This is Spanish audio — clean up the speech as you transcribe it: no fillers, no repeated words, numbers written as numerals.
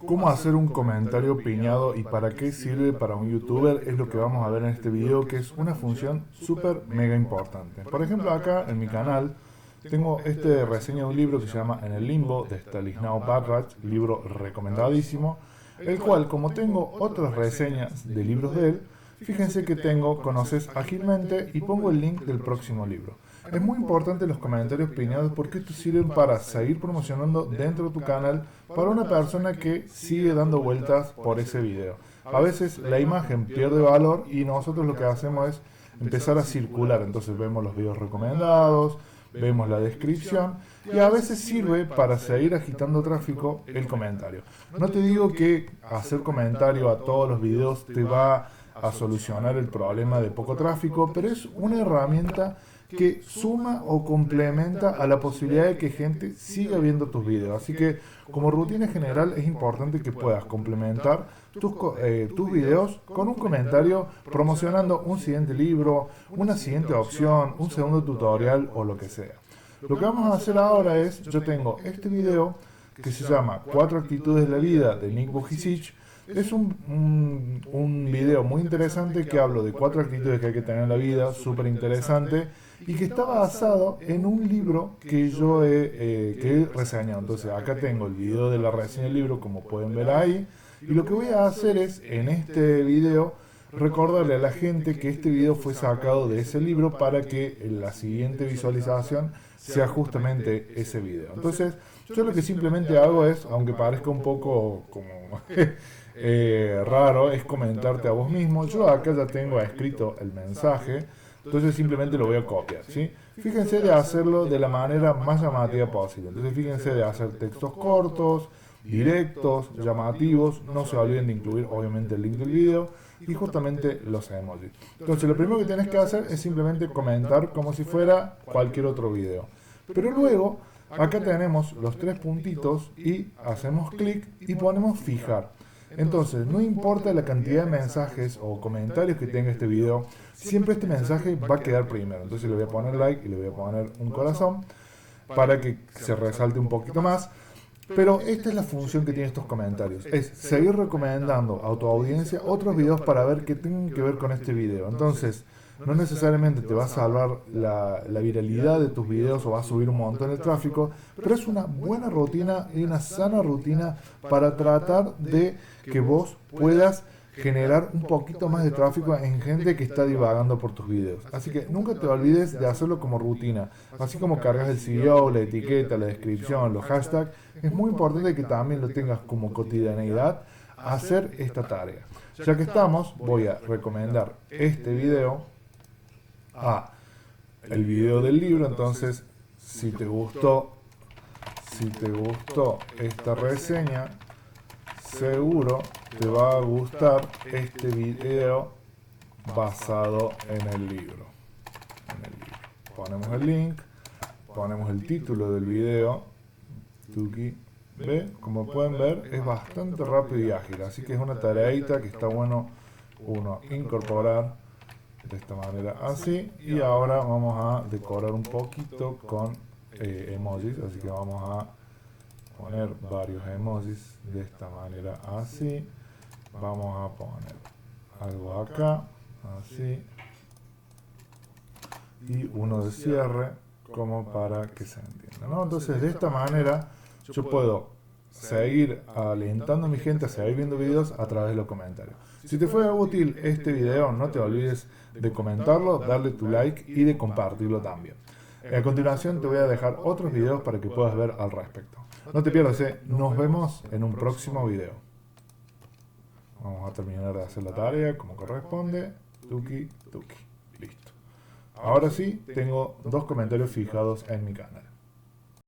Cómo hacer un comentario piñado y para qué sirve para un youtuber es lo que vamos a ver en este video, que es una función súper mega importante. Por ejemplo, acá en mi canal tengo este reseña de un libro que se llama En el Limbo de Stanislav Batrach, libro recomendadísimo, el cual, como tengo otras reseñas de libros de él, fíjense que tengo Conoces ágilmente y pongo el link del próximo libro. Es muy importante los comentarios piñados porque estos sirven para seguir promocionando dentro de tu canal para una persona que sigue dando vueltas por ese video. A veces la imagen pierde valor y nosotros lo que hacemos es empezar a circular. Entonces vemos los videos recomendados, vemos la descripción y a veces sirve para seguir agitando tráfico el comentario. No te digo que hacer comentario a todos los videos te va a solucionar el problema de poco tráfico, pero es una herramienta que suma o complementa a la posibilidad de que gente siga viendo tus videos. Así que como rutina general es importante que puedas complementar tus videos con un comentario promocionando un siguiente libro, una siguiente opción, un segundo tutorial o lo que sea. Lo que vamos a hacer ahora es, yo tengo este video que se llama 4 actitudes de la vida de Nick Vujicic. Es un video muy interesante que hablo de 4 actitudes que hay que tener en la vida, súper interesante, y que está basado en un libro que yo he reseñado. Entonces acá tengo el video de la reseña del libro, como pueden ver ahí, y lo que voy a hacer es, en este video, recordarle a la gente que este video fue sacado de ese libro para que en la siguiente visualización sea justamente ese video. Entonces, yo lo que simplemente hago es, aunque parezca un poco como raro, es comentarte a vos mismo. Yo acá ya tengo escrito el mensaje, entonces simplemente lo voy a copiar, ¿sí? Fíjense de hacerlo de la manera más llamativa posible. Entonces fíjense de hacer textos cortos, directos, llamativos. No se olviden de incluir obviamente el link del video y justamente los emojis. Entonces lo primero que tienes que hacer es simplemente comentar como si fuera cualquier otro video. Pero luego acá tenemos los 3 puntitos y hacemos clic y ponemos fijar. Entonces, no importa la cantidad de mensajes o comentarios que tenga este video, siempre este mensaje va a quedar primero. Entonces le voy a poner like y le voy a poner un corazón para que se resalte un poquito más. Pero esta es la función que tienen estos comentarios, es seguir recomendando a tu audiencia otros videos para ver qué tienen que ver con este video. Entonces, no necesariamente te va a salvar la viralidad de tus videos o va a subir un montón el tráfico, pero es una buena rutina y una sana rutina para tratar de que vos puedas generar un poquito más de tráfico en gente que está divagando por tus videos. Así que nunca te olvides de hacerlo como rutina. Así como cargas el CEO, la etiqueta, la descripción, los hashtags, es muy importante que también lo tengas como cotidianeidad hacer esta tarea. Ya que estamos, voy a recomendar este video a el video del libro. Entonces, si te gustó esta reseña, seguro te va a gustar este video basado en el libro. Ponemos el link, ponemos el título del video. Tuki. ¿Ve? Como pueden ver, es bastante rápido y ágil, así que es una tareita que está bueno uno incorporar de esta manera así. Y ahora vamos a decorar un poquito con emojis, así que vamos a poner varios emojis de esta manera así. Vamos a poner algo acá así y uno de cierre como para que se entienda, ¿no? Entonces de esta manera yo puedo seguir alentando a mi gente a seguir viendo videos a través de los comentarios. Si te fue útil este video, no te olvides de comentarlo, darle tu like y de compartirlo también. A continuación te voy a dejar otros videos para que puedas ver al respecto. No te pierdas, nos vemos en un próximo video. Vamos a terminar de hacer la tarea como corresponde. Tuki, tuki. Listo. Ahora sí, tengo 2 comentarios fijados en mi canal.